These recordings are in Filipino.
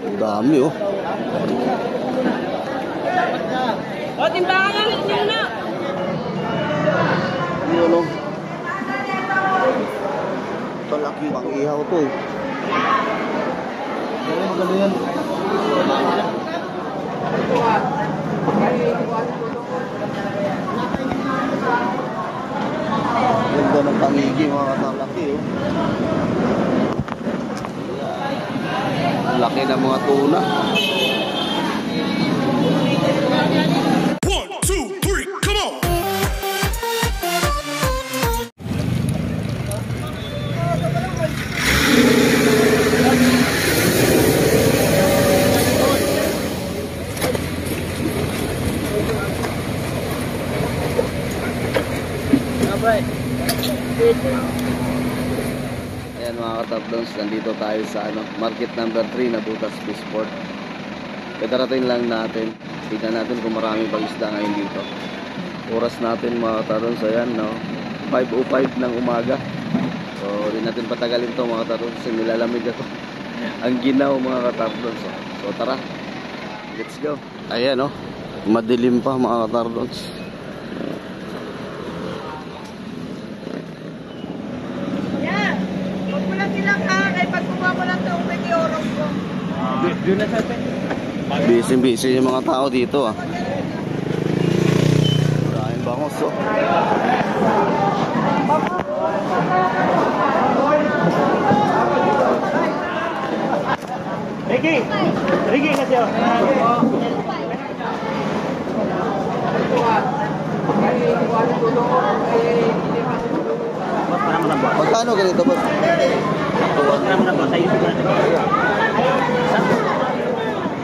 Ang dami oh. O, timbangan na, ulit nyo na. Yun oh. Talaki pang ihaw to eh. Maganda yan. Ganda ng pangigi mga katalaki oh. Ang laki ng mga tuna. 1, 2, 3, come on! Ayan mga katablons, nandito tayo sa market number 3 na Butas Fishport. Kadarating lang natin. Tignan natin kung marami pang isda ngayon dito. Oras natin mga katablons, ayan no, 5:05 ng umaga. So hindi natin patagalin to mga katablons kasi nilalamig ako. Ang ginaw mga katablons. So tara, let's go. Ayan no, madilim pa mga katablons. Busy yung mga tao dito ah. Maraming bangos oh. Ricky kasi oh. Magkano ganito boss?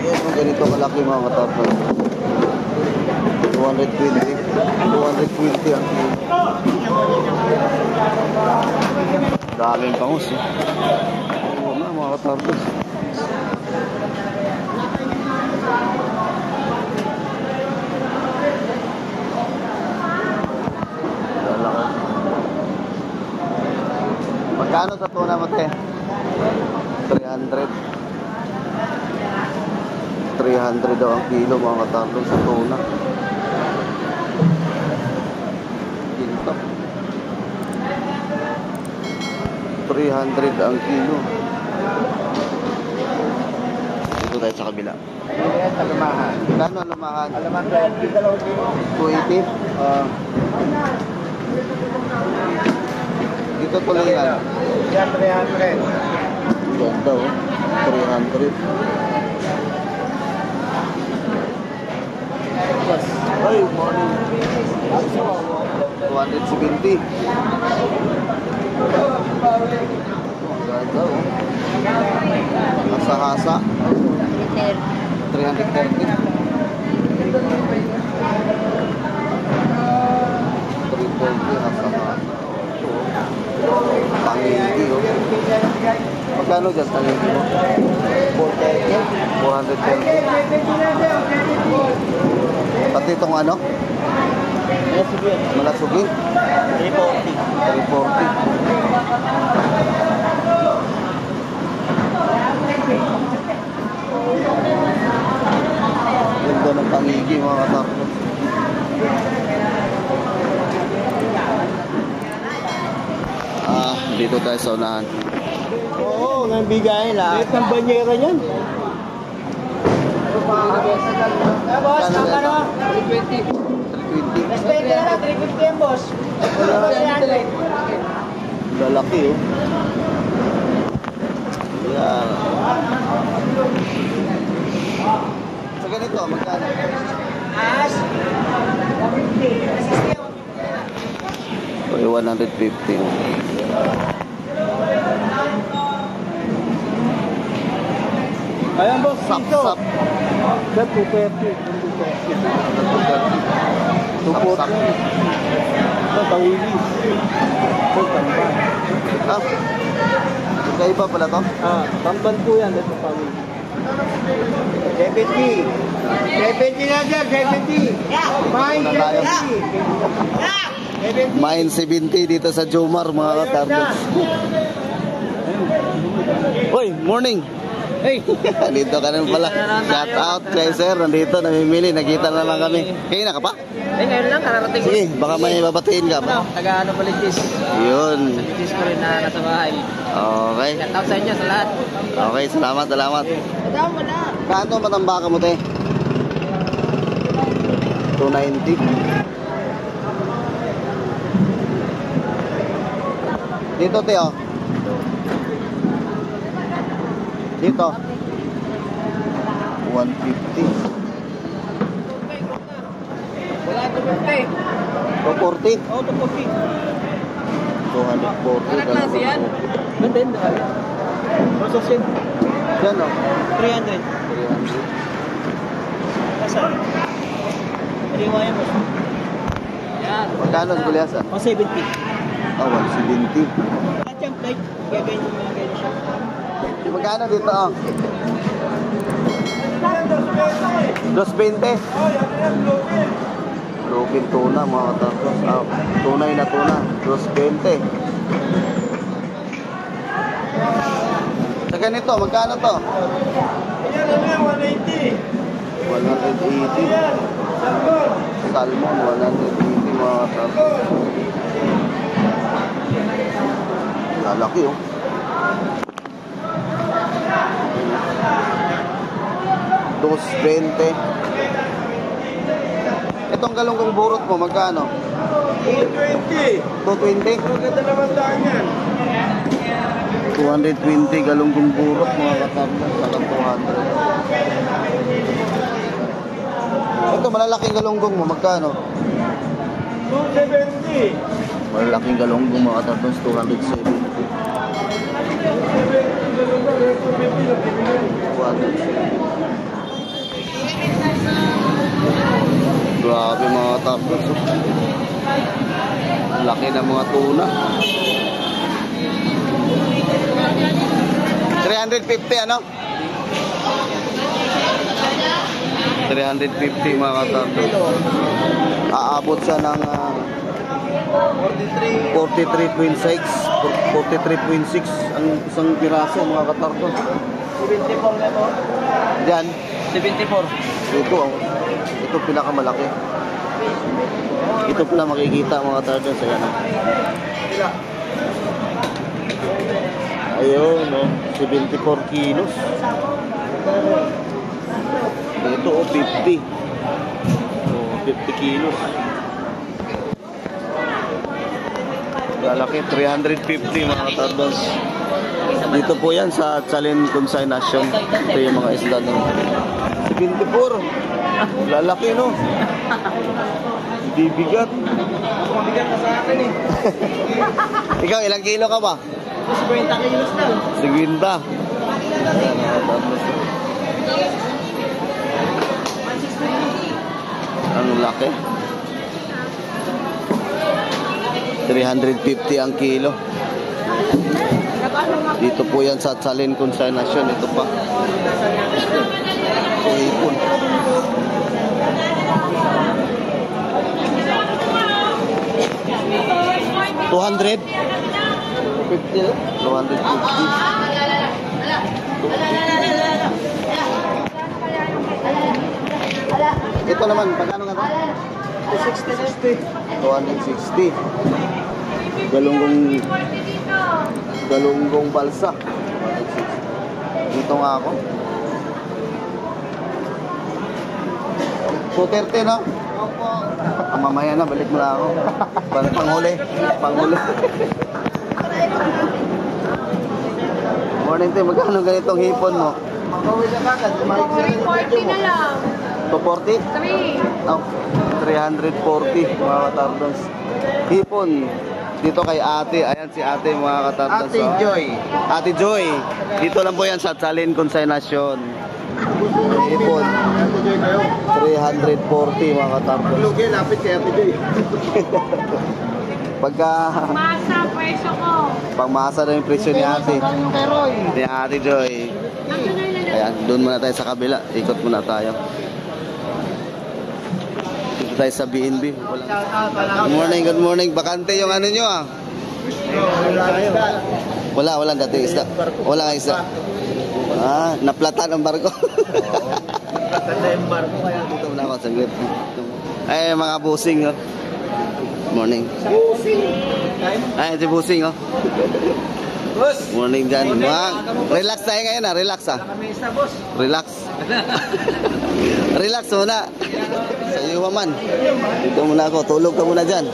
Yung ganito kalaki mga katapos 220 ang kilo. Daming pangus eh. Oo nga mga katapos. Magkano sa tuna mo te? 300 daw ang kilo mga katarlo sa tuna. Ginto 300 ang kilo. Dito tayo sa kabila. Alamahan. Kano alamahan? Alamahan 280. 280? Dito tulingan. Yan 300. Ganda oh. 300. Ay, morning. 270. Ganda oh. Hasa-hasa. 330. 340 hasa-hasa. Pangiti oh. Magkano dyan pangiti mo? 430. Pati itong ano? Malasugi? 340. Ganda ng pangigi mga katarlo. Dito tayo sa unahan. Oo, nabigay lahat. Ito ang banyera niyan. Boss, magkano? 320. 320. Respect na 350 yan, boss. Lalaki oh. Yan. Sa ganito, magkano? As? 150. Okay, 150. Ayan, boss, Sap. Sa 230. 240. Ito, tawili. Ito, tamban. Kaiba pala to? Tamban po yan. Ito, tawili. 70. 70 na dyan, 70. Mine 70. Mine 70 dito sa Jomar mga katardos. Hoy, morning. Hey! Dito ka rin pala. Shout out kay sir. Nandito, namimili. Nakita na lang kami. Kayo na ka pa? Eh, ngayon lang, kararating. Sige, baka may babatiin ka pa. Taga ano pa Litis. Yun. Litis ko rin na nasa bahay. Okay. Shout out sa inyo sa lahat. Okay, salamat. Kaano matambaka mo, te? 290. Dito, te, oh. Dito. 150. Wala ito birthday. 240. Oo, 240. 240. Ano klase yan? Ganda yun, dahil. Prososin. Yan, oh. 300. 300. Nasaan? Riwaya mo. Yan. Magkano ang gulyasan? 170. Oh, 170. At yung plate, gagawin mo mga ganyan siya. Magkano dito, oh? 220. Broken tuna, mga katartos. Ah, tunay na tuna. 220. Sa ganito, magkano to? 180. 180. Salmon, 180, mga katartos. Lalaki, oh. Dos 20. Itong galunggong burot mo, magkano? 220. 220? Maganda naman daan yan. 220 galunggong burot, mga katartos. Salang 200. Ito, malalaking galunggong mo, magkano? 270. Malalaking galunggong, mga katartos, 270. 270. Grabe, mga katartos. Ang laki ng mga tuna. 350, ano? 350, mga katartos. Aabot siya ng 43.6 ang isang piraso, mga katartos. 74 na to. Diyan, 74. ito pinakamalaki. Ito pala makikita, mga katartos. Ayan, ayun, no? 74 kilos. Ito, 50. 50 kilos. Lalaki, 350, mga katardos. Dito po yan sa Chalin Consignation. Ito yung mga isda ng 24. Lalaki, no? Hindi bigat. Mabigat na sa akin eh. Ikaw, ilang kilo ka ba? 50 kilos lang. 50. Ayan, mga katardos. Ang laki. 350 ang kilo. Dito po yan sa Chalin Consignation. Ito pa. Ito ipon. $200? 250. Ito naman, pagkano nga ito? 260. Galunggong balsa. Dito nga ako. 230, no? Mamaya na, balik mo na ako. Panghuli. Morning, te. Magkano ganitong hipon mo? 340 na lang. 240? 3. Oh, 340, mga katardos. Hipon. Dito kay ate. Ayan si ate, mga katardos. Ate Joy. Ate Joy. Dito lang po yan sa Chalin Consignation. Hipon. Ate Joy kayo. 340, mga katardos. Lugi, lapit kay Ate Joy. Pagka Masa ang presyo ko. pangmasa na yung presyo ni ate. Yung kay Roy. Ni ate Joy. Ayan, doon muna tayo sa kabila. Ikot muna tayo. Dito tayo sa B&B. Good morning. Bakante yung ano nyo, ah. Walang dating isda. Wala isda. Naplatan ang barko. Naplatan na yung barko kaya. Dito na ako sa grip. Ay, mga busing, oh. Morning. Ay, si busing, oh. Boss! Morning dyan. Relax tayo ngayon, relax, Kami isa, boss. Relax. Relax muna. Sa iyo man. Dito muna ako. Tulog ka muna dyan.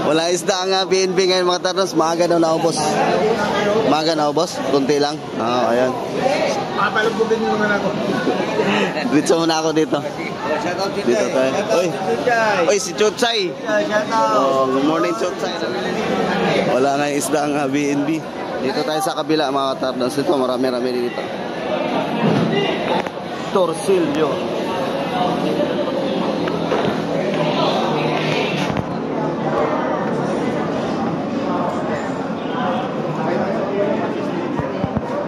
Wala isda ang BNB ngayon mga tarnos. Maaga daw na ako, boss. Maaga na ako, boss. Kunti lang. Ayan. Papalubugin nyo naman ako. Dito muna ako dito. Shoutout dito. Dito tayo. Oy, si Chuchay. Shoutout. Good morning, Chuchay. Wala nga yung isda ang BNB. Dito tayo sa kabila mga tarnos. Ito, marami-rami dito. Torsilyo.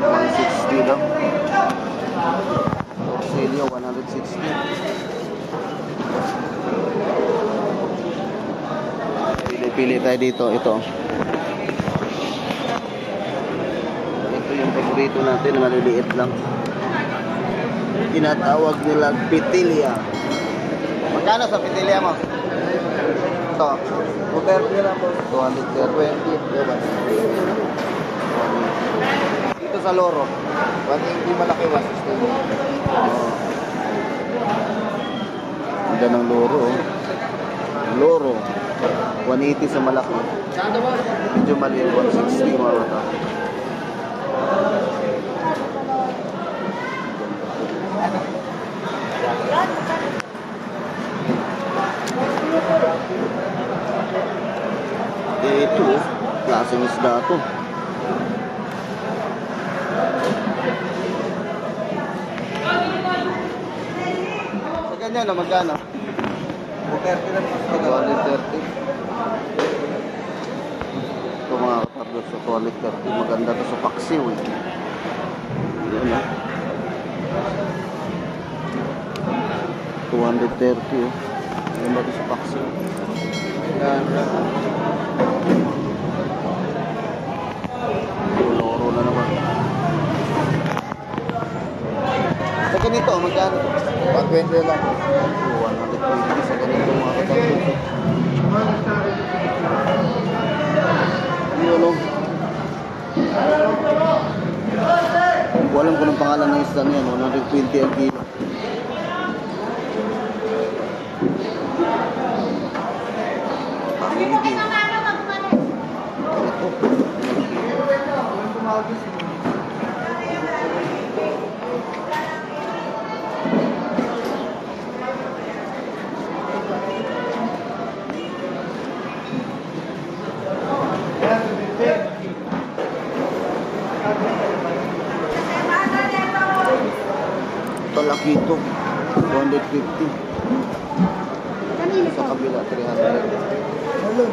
$160 daw. Torsilyo, 160. Pili-pili tayo dito. Ito yung paborito natin, maliliit lang. Tinatawag nila pitilya. Magkano sa pitilya mo? Ito. 230 lang po. 230. Diba? Dito sa loro. Pag hindi malaki wasis dito. Ganda ng loro. Loro. 180 sa malaki. Medyo maliit. 160 mga bata. Ito, klaseng isda ito. Sa ganyan na magkano? 230 lang. 230. Ito mga katardos sa 230. Maganda ito sa paksiw eh. Yan na. 230 oh. Maganda ito sa paksiw. Yan. Loro na naman. Sa ganito, magkano? 120 lang. 120 sa ganito mga katardos. Yun o. Walang ko ng pangalan ng isda niyan. 120 ang kilo. Pamiligi. Laki ito 250 sa kabila 300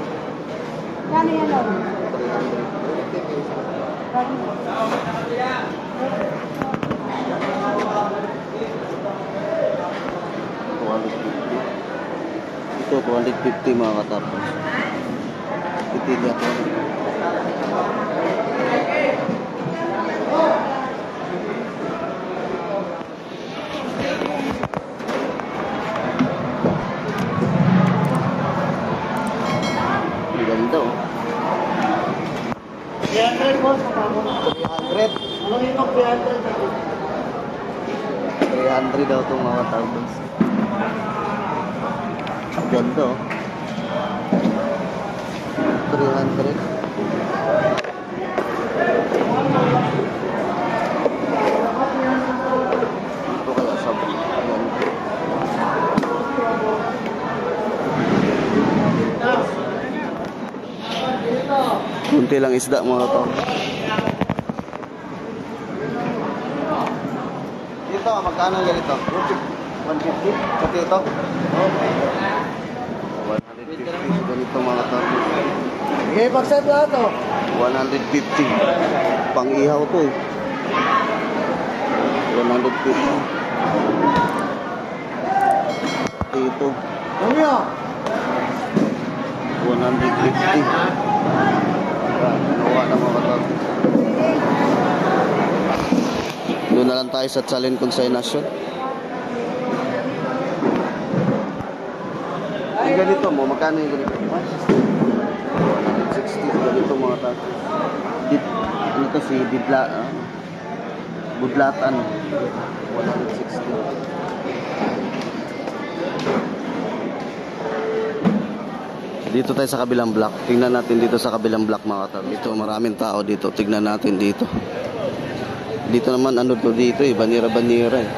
Kano yan lang? 300 ito 250 mga katapos itilya ko ganda oh 300 boss, 300 ano yung 300? 300 daw itong mga tapos ganda oh 300 ito kaya sabi kunti lang isda mga to. Dito, magkano ang ganito? 150? Pati ito? 150 ganito mga to. Okay, pag-set na ito. 150 pang ihaw to eh. 150 ito Romeo! 150 Nakuha na mga katardos. Doon na lang tayo sa Chalin Consignation. Yung ganito mo, magkano yung ganito? 160 ganito mga tato. Ano to si Budlatan. 160. Dito tayo sa kabilang block. Tingnan natin dito sa kabilang block mga tato. Dito maraming tao dito. Tingnan natin dito. Dito naman ano to dito eh. Banira-banira eh.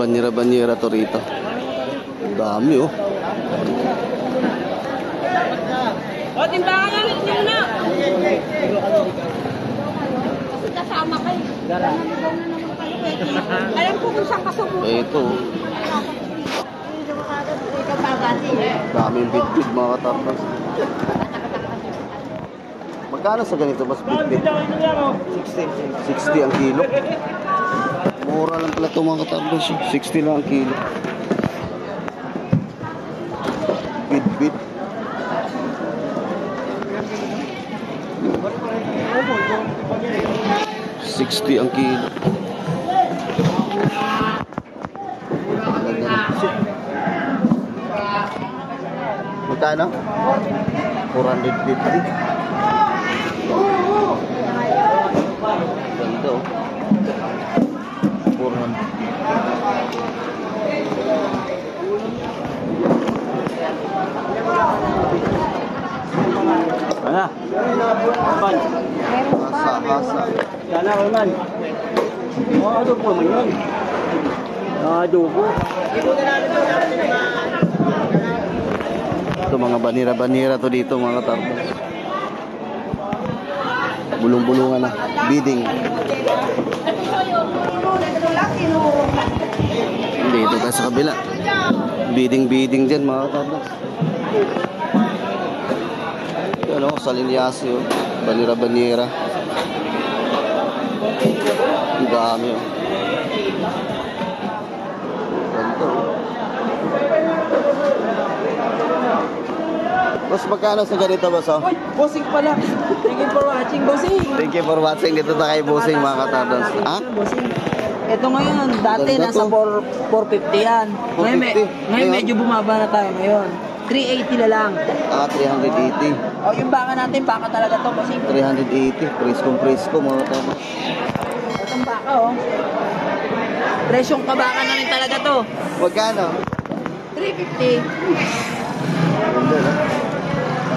Banira-banira to rito. Ang dami oh. O, timbangan na ulit nyo na. Kasama kayo. Alam ko kung saan kasabot. Ito. Daming bit-bit mga katarnas. Magkano sa ganito mas bit-bit? 60 ang kilo. Mura lang pala ito mga katarnas. 60 lang ang kilo. Bit-bit. 60 ang kilo. Magkano? 450. Ganito. 400. Ano? Man. Hasa. Sana ko man. Adobo man yun. Adobo. Ito mga banira-banira to dito mga katarnas. Bulong-bulungan na. Bidding. Dito tayo sa kabila. Bidding dyan mga katarnas. Ano, Salinyasi oh. Banira-banira. Ang dami oh. Ganito oh. Boss, magkano sa ganito boss oh? Uy, bossing pala. Thank you for watching, bossing. Thank you for watching. Dito tayo kay Bossing mga katarnas. Ha? Bossing. Ito ngayon, dati Ganda nasa to. 450 yan. Ngayon, 450. ngayon medyo bumaba na tayo ngayon. 380 na lang. 380. O, yung baka natin, baka talaga to, bossing. 380. Presko mga katarnas. Itong baka, oh. Presyong kabaka na rin talaga to. Magkano? 350. Ganda na.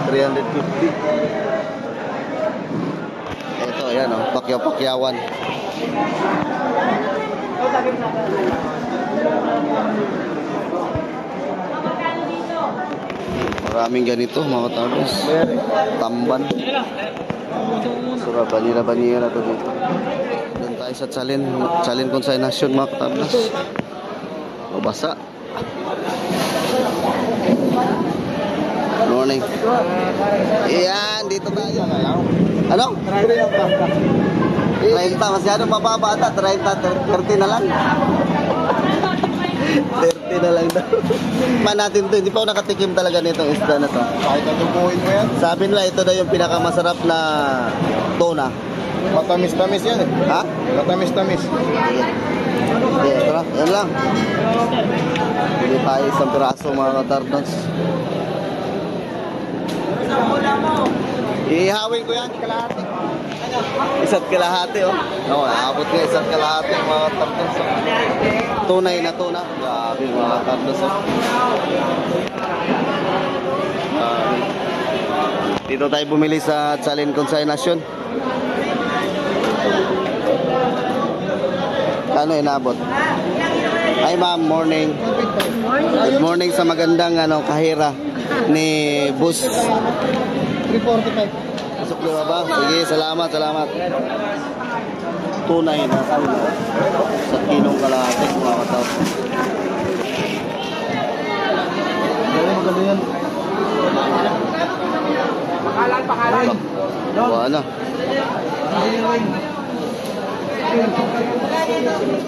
350. Ito, ayan oh. Pakyaw-pakyawan. Maraming ganito mga katarnas. Tamban. Sura banira-banira to dito. Doon tayo sa Chalin Consignation mga katarnas. Mabasa. Morning. Iyan, dito tayo. Ano? 30, masyadong mababa ata. 30 na lang. 30 na lang daw. Man natin to, hindi pa ako nakatikim talaga nitong isda na to. Kahit natubuhin mo yan. Sabi nila, ito daw yung pinakamasarap na tuna. Matamis-tamis yan eh. Ha? Matamis-tamis. Sige, tara, yan lang. Bili tayo isang piraso mga katarnas. Ihawin ko yan, kalahati. Isa't kalahati, oh. No, abot nga isa't kalahati mga katarnas. Tunay na tuna. Grabe mga katarnas, oh. Dito tayo bumili sa Chalin Consignation. Ano inabot? Hi ma'am, morning. Good morning sa magandang kahira ni Bus. 345. Pasok na ba? Sige, salamat. Tunay na tuna. Sa kilong kalahati mga katao. Maganda yan. Pakalan. Wala na.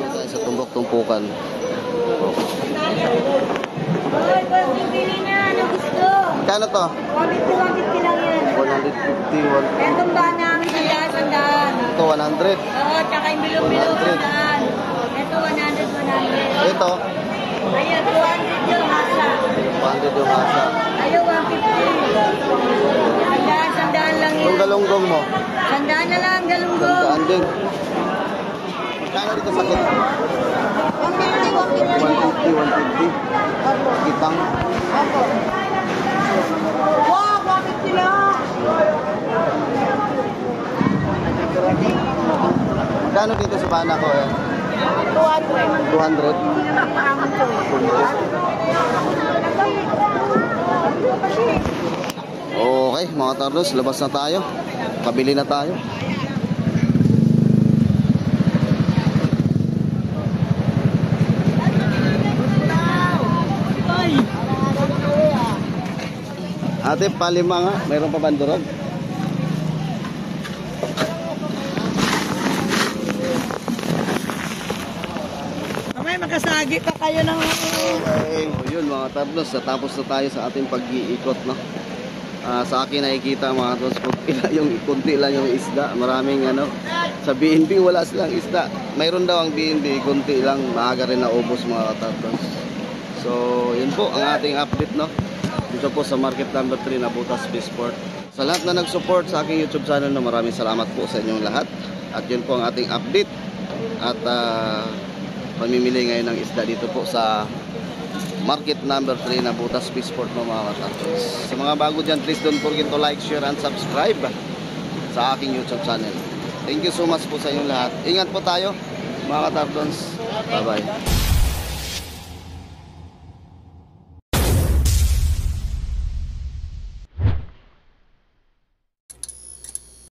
Tayo sa tumbok-tumpukan. Hoy, pag bibili na ng isda. Kano to? 150 lang yan. 150, Etong ba namin sandaan. ito 100. Oo, tsaka yung bilog-bilog 100. sandaan. Ito 100. Ito, Ayan, 200 yung masa. 100 yung asa. Ayaw, 150. Sandaan lang Yung yan. galunggong mo, Sandaan na lang, galunggong. sandaan din. Kano dito sa kit? 150, 150. Kitang. Wow, 150 lang. Kano dito sa bana ko eh? 200. 200. Okay, mga tardos, labas na tayo. Kabili na tayo. Ate, palima nga. Mayroon pa bandurog? Mamaya magkasagi pa kayo ng... Okay. So yun mga tardos, natapos na tayo sa ating pag-iikot, no? Sa akin nakikita mga tardos, kunti lang yung isda. Maraming ano, sa BNB wala silang isda. Mayroon daw ang BNB, kunti lang, maaga rin naubos mga tardos. So yun po ang ating update, no? Dito po sa market number 3 na Butas Peaceport. Sa lahat na nag-support sa aking YouTube channel, no, maraming salamat po sa inyong lahat. At yun po ang ating update. At pamimili ngayon ng isda dito po sa market number 3 na Butas Peaceport, no, mga katartons. Sa mga bago dyan, please don't forget to like, share, and subscribe sa aking YouTube channel. Thank you so much po sa inyong lahat. Ingat po tayo mga katartons. Bye bye.